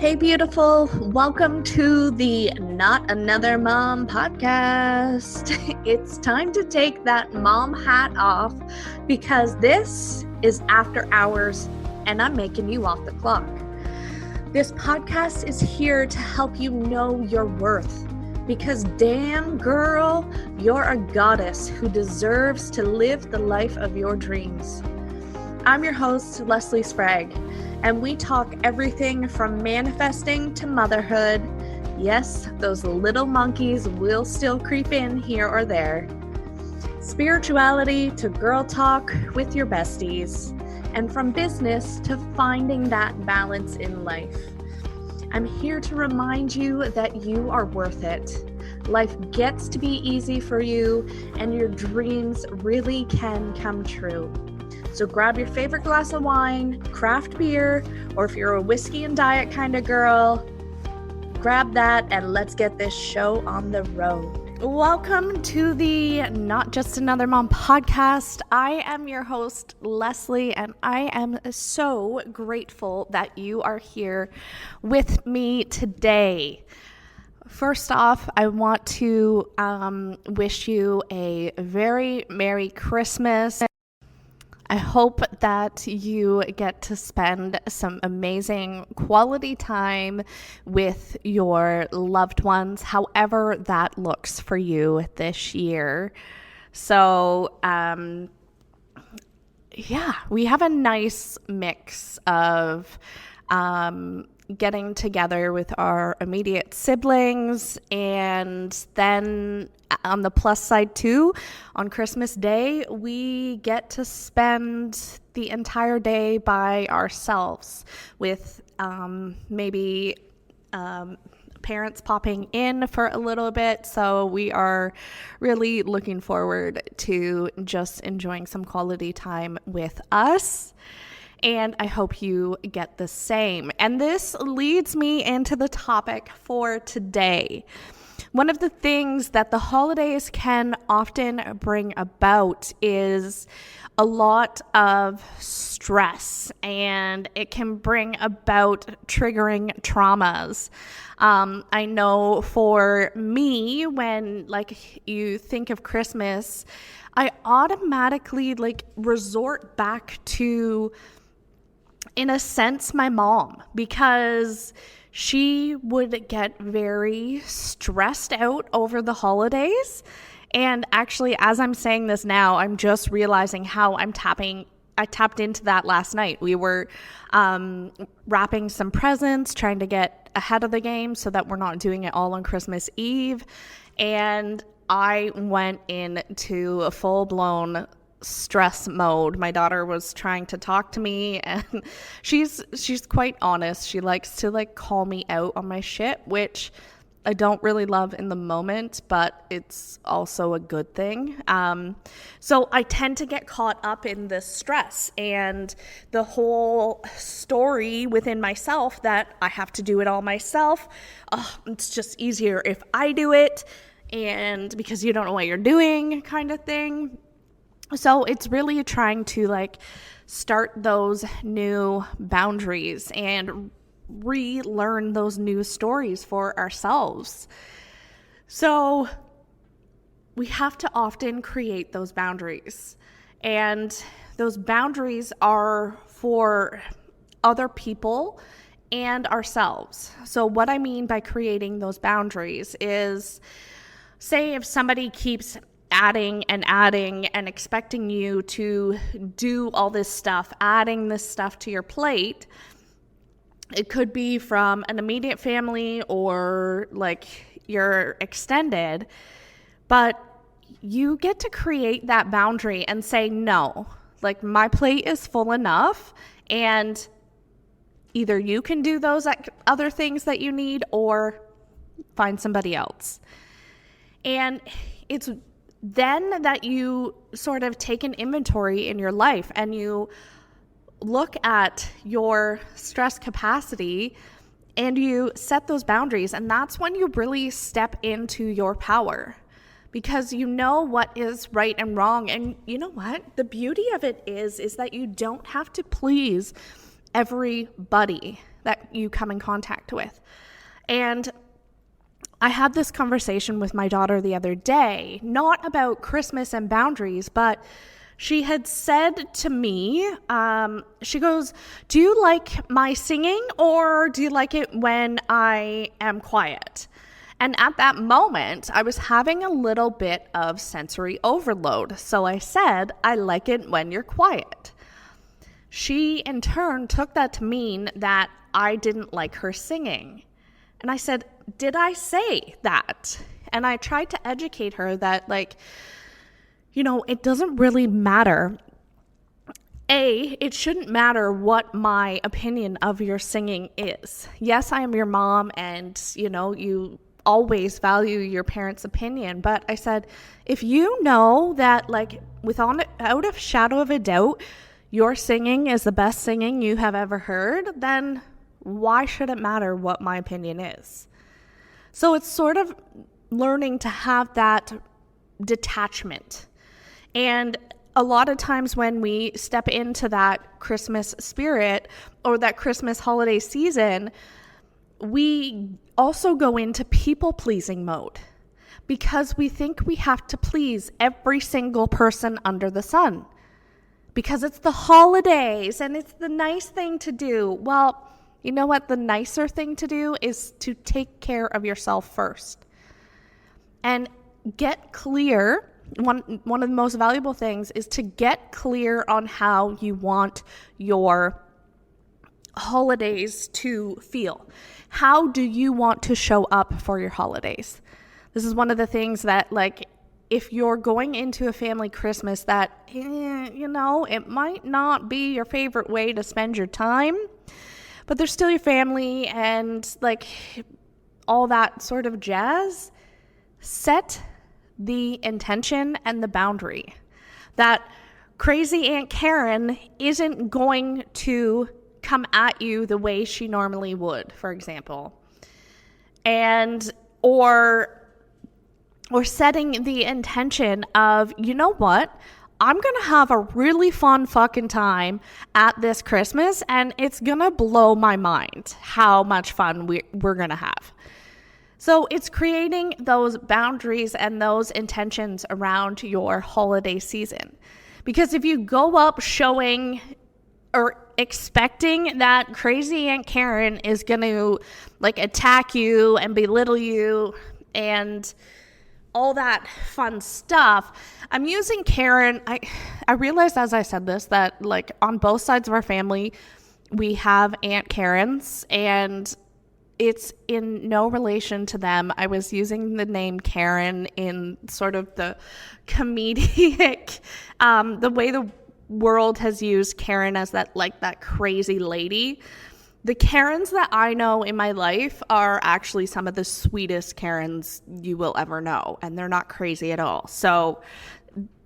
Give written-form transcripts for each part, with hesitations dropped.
Hey, beautiful. Welcome to the Not Another Mom podcast. It's time to take that mom hat off because this is after hours and I'm making you off the clock. This podcast is here to help you know your worth because damn girl, you're a goddess who deserves to live the life of your dreams. I'm your host, Leslie Sprague, and we talk everything from manifesting to motherhood. Yes, those little monkeys will still creep in here or there. Spirituality to girl talk with your besties, and from business to finding that balance in life. I'm here to remind you that you are worth it. Life gets to be easy for you, and your dreams really can come true. So grab your favorite glass of wine, craft beer, or if you're a whiskey and diet kind of girl, grab that and let's get this show on the road. Welcome to the Not Just Another Mom podcast. I am your host, Leslie, and I am so grateful that you are here with me today. First off, I want to wish you a very Merry Christmas. I hope that you get to spend some amazing quality time with your loved ones, however that looks for you this year. So, we have a nice mix of getting together with our immediate siblings, and then on the plus side too, on Christmas Day, we get to spend the entire day by ourselves with maybe parents popping in for a little bit. So we are really looking forward to just enjoying some quality time with us. And I hope you get the same. And this leads me into the topic for today. One of the things that the holidays can often bring about is a lot of stress, and it can bring about triggering traumas. I know for me, when you think of Christmas, I automatically resort back to, in a sense, my mom, because she would get very stressed out over the holidays. And actually, as I'm saying this now, I'm just realizing how I tapped into that last night. We were wrapping some presents, trying to get ahead of the game so that we're not doing it all on Christmas Eve. And I went into a full-blown stress mode. My daughter was trying to talk to me, and she's quite honest. She likes to call me out on my shit, which I don't really love in the moment, but it's also a good thing. So I tend to get caught up in this stress and the whole story within myself that I have to do it all myself. It's just easier if I do it, and because you don't know what you're doing kind of thing. So it's really trying to start those new boundaries and relearn those new stories for ourselves. So we have to often create those boundaries, and those boundaries are for other people and ourselves. So what I mean by creating those boundaries is, say if somebody keeps adding and expecting you to do all this stuff, adding this stuff to your plate. It could be from an immediate family or your extended, but you get to create that boundary and say, no, my plate is full enough, and either you can do those other things that you need or find somebody else. And it's then that you sort of take an inventory in your life and you look at your stress capacity and you set those boundaries. And that's when you really step into your power, because you know what is right and wrong. And you know what? The beauty of it is that you don't have to please everybody that you come in contact with. And I had this conversation with my daughter the other day, not about Christmas and boundaries, but she had said to me, she goes, "Do you like my singing, or do you like it when I am quiet?" And at that moment, I was having a little bit of sensory overload. So I said, "I like it when you're quiet." She, in turn, took that to mean that I didn't like her singing. And I said, "Did I say that?" And I tried to educate her that, it doesn't really matter. It shouldn't matter what my opinion of your singing is. Yes, I am your mom, and, you always value your parents' opinion. But I said, if you know that, without a shadow of a doubt, your singing is the best singing you have ever heard, then why should it matter what my opinion is? So it's sort of learning to have that detachment. And a lot of times when we step into that Christmas spirit or that Christmas holiday season, we also go into people-pleasing mode because we think we have to please every single person under the sun because it's the holidays and it's the nice thing to do. Well, you know what? The nicer thing to do is to take care of yourself first and get clear. One of the most valuable things is to get clear on how you want your holidays to feel. How do you want to show up for your holidays? This is one of the things that, if you're going into a family Christmas that, it might not be your favorite way to spend your time, but they're still your family and all that sort of jazz. Set the intention and the boundary that crazy Aunt Karen isn't going to come at you the way she normally would, for example. And or setting the intention of, you know what? I'm going to have a really fun fucking time at this Christmas, and it's going to blow my mind how much fun we're going to have. So it's creating those boundaries and those intentions around your holiday season. Because if you go up showing or expecting that crazy Aunt Karen is going to attack you and belittle you and all that fun stuff. I'm using Karen. I realized as I said this that on both sides of our family, we have Aunt Karens, and it's in no relation to them. I was using the name Karen in sort of the comedic, the way the world has used Karen as that crazy lady. The Karens that I know in my life are actually some of the sweetest Karens you will ever know, and they're not crazy at all. So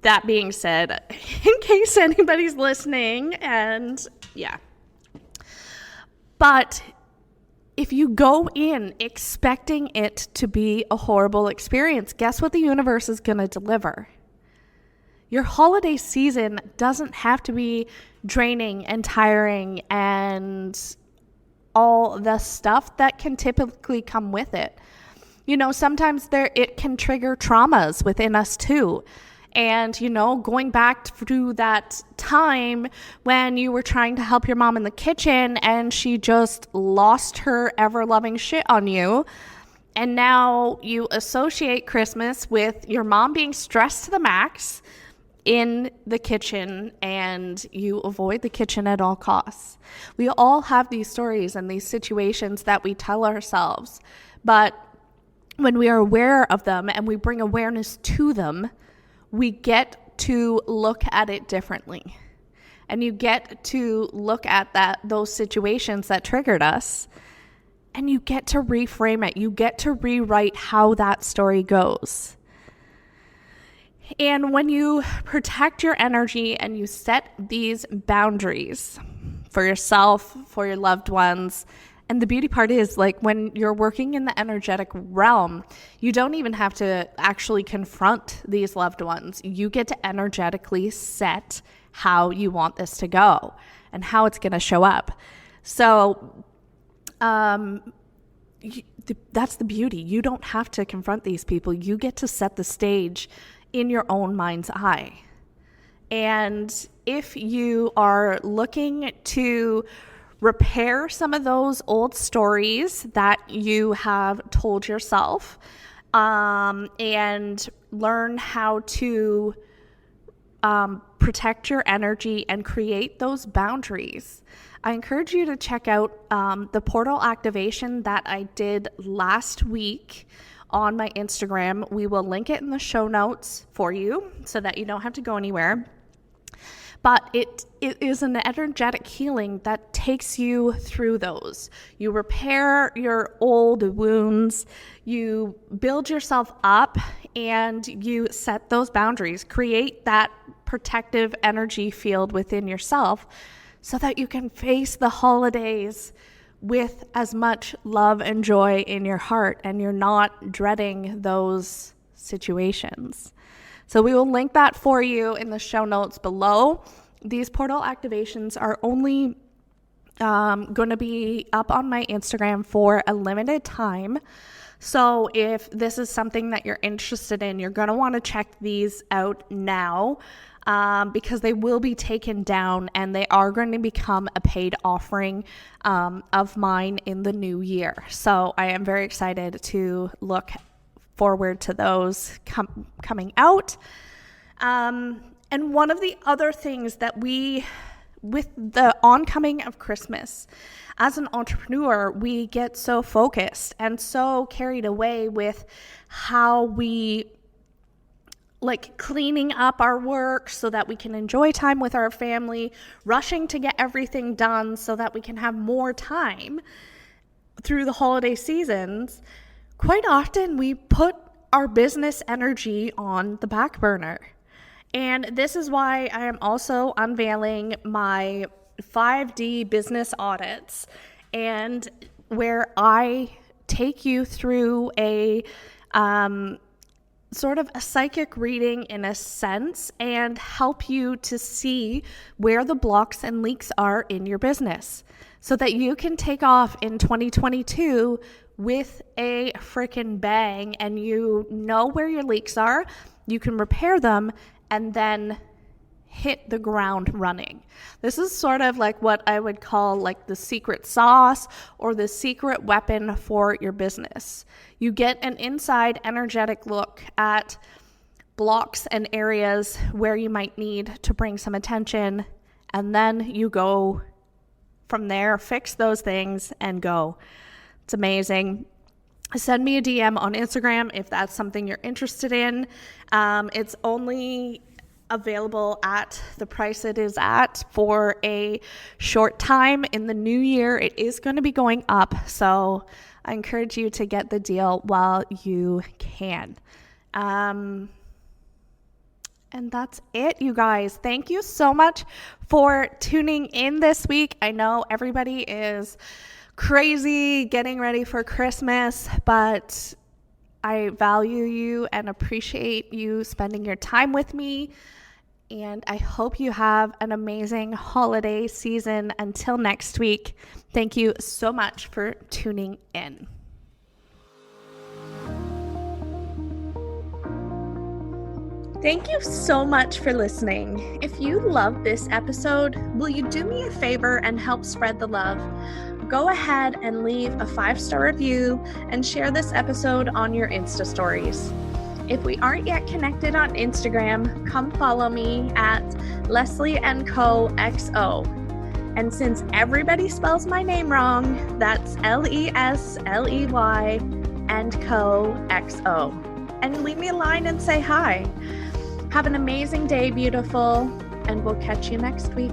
that being said, in case anybody's listening, and yeah. But if you go in expecting it to be a horrible experience, guess what the universe is going to deliver? Your holiday season doesn't have to be draining and tiring and all the stuff that can typically come with it. Sometimes it can trigger traumas within us too. And, going back through that time when you were trying to help your mom in the kitchen and she just lost her ever-loving shit on you. And now you associate Christmas with your mom being stressed to the max in the kitchen, and you avoid the kitchen at all costs. We all have these stories and these situations that we tell ourselves, but when we are aware of them and we bring awareness to them, we get to look at it differently. And you get to look at those situations that triggered us, and you get to reframe it. You get to rewrite how that story goes. And when you protect your energy and you set these boundaries for yourself, for your loved ones, and the beauty part is when you're working in the energetic realm, you don't even have to actually confront these loved ones. You get to energetically set how you want this to go and how it's going to show up. So that's the beauty. You don't have to confront these people. You get to set the stage in your own mind's eye. And if you are looking to repair some of those old stories that you have told yourself, and learn how to protect your energy and create those boundaries, I encourage you to check out the portal activation that I did last week on my Instagram. We will link it in the show notes for you so that you don't have to go anywhere. But it is an energetic healing that takes you through those. You repair your old wounds, you build yourself up, and you set those boundaries. Create that protective energy field within yourself so that you can face the holidays with as much love and joy in your heart, and you're not dreading those situations. So we will link that for you in the show notes below. These portal activations are only going to be up on my Instagram for a limited time. So if this is something that you're interested in, you're going to want to check these out now, because they will be taken down and they are going to become a paid offering of mine in the new year. So I am very excited to look forward to those coming out. And one of the other things that with the oncoming of Christmas, as an entrepreneur, we get so focused and so carried away with how we like cleaning up our work so that we can enjoy time with our family, rushing to get everything done so that we can have more time through the holiday seasons. Quite often we put our business energy on the back burner. And this is why I am also unveiling my 5D business audits, and where I take you through a sort of a psychic reading in a sense and help you to see where the blocks and leaks are in your business so that you can take off in 2022 with a freaking bang, and you know where your leaks are, you can repair them, and then hit the ground running. This is sort of like what I would call like the secret sauce or the secret weapon for your business. You get an inside energetic look at blocks and areas where you might need to bring some attention, and then you go from there, fix those things, and go. It's amazing. Send me a DM on Instagram if that's something you're interested in. It's only available at the price it is at for a short time. In the new year, it is going to be going up, so I encourage you to get the deal while you can. And that's it, you guys. Thank you so much for tuning in this week. I know everybody is crazy getting ready for Christmas, but I value you and appreciate you spending your time with me. And I hope you have an amazing holiday season. Until next week, thank you so much for tuning in. Thank you so much for listening. If you love this episode, will you do me a favor and help spread the love? Go ahead and leave a 5-star review and share this episode on your Insta stories. If we aren't yet connected on Instagram, come follow me at Leslie & Co XO. And since everybody spells my name wrong, that's Lesley & Co XO. And leave me a line and say hi. Have an amazing day, beautiful, and we'll catch you next week.